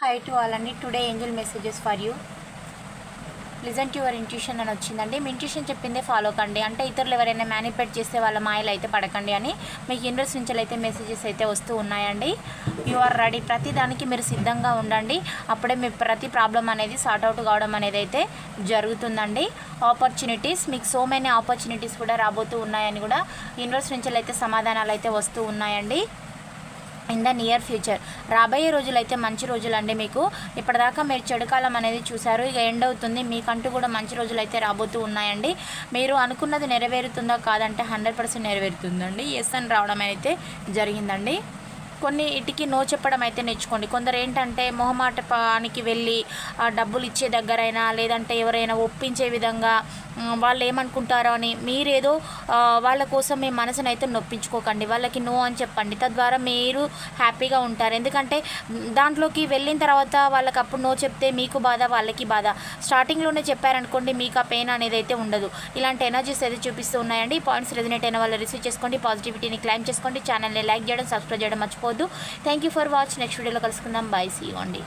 Hi to all అండి. Today Angel messages for you. Listen to your intuition అని వచ్చిందండి. మీ intuition చెప్పిందే follow కండి. అంటే ఇతరులు ఎవరైనా మ్యానిపులేట్ చేస్తే వాళ్ళ మాయలు అయితే పడకండి అని మీకు యూనివర్స్ నుంచి అయితే మెసేజెస్ అయితే వస్తూ ఉన్నాయండి. You are ready. ప్రతి దానికి మీరు సిద్ధంగా ఉండండి. అప్పుడే మీ ప్రతి ప్రాబ్లం అనేది సార్ట్ అవుట్ కావడం అనేది అయితే జరుగుతుందండి. ఆపర్చునిటీస్, మీకు సో మెనీ ఆపర్చునిటీస్ కూడా రాబోతూ ఉన్నాయని కూడా యూనివర్స్ నుంచి అయితే సమాధానాలు అయితే వస్తూ ఉన్నాయండి. ఇన్ ద నియర్ ఫ్యూచర్, రాబోయే రోజులైతే మంచి రోజులు అండి. మీకు ఇప్పటిదాకా మీరు చెడు కాలం అనేది చూశారు, ఇక ఎండ్ అవుతుంది. మీకంటూ కూడా మంచి రోజులు అయితే రాబోతూ ఉన్నాయండి. మీరు అనుకున్నది నెరవేరుతుందా కాదంటే 100% నెరవేరుతుందండి. ఎస్ అని రావడం అయితే జరిగిందండి. కొన్ని ఇటికి నో చెప్పడం అయితే నేర్చుకోండి. కొందరు ఏంటంటే మొహమాటపానికి వెళ్ళి డబ్బులు ఇచ్చే దగ్గరైనా లేదంటే ఎవరైనా ఒప్పించే విధంగా వాళ్ళు ఏమనుకుంటారో అని మీరేదో వాళ్ళ కోసం మీ మనసును అయితే నొప్పించుకోకండి. వాళ్ళకి నో అని చెప్పండి. తద్వారా మీరు హ్యాపీగా ఉంటారు. ఎందుకంటే దాంట్లోకి వెళ్ళిన తర్వాత వాళ్ళకి అప్పుడు నో చెప్తే మీకు బాధ, వాళ్ళకి బాధ. స్టార్టింగ్లోనే చెప్పారనుకోండి, మీకు ఆ పెయిన్ అనేది అయితే ఉండదు. ఇలాంటి ఎనర్జీస్ అయితే చూపిస్తూ ఉన్నాయండి. ఈ పాయింట్స్ రెజనేట్ అయిన వాళ్ళు రిసీవ్ చేసుకోండి. పాజిటివిటీని క్లైమ్ చేసుకోండి. ఛానల్ని లైక్ చేయడం, సబ్స్క్రైబ్ చేయడం మర్చిపోవద్దు. Thank you for watch. Next వీడియోలో కలుసుకుందాం. బై. సీ యూ అండి.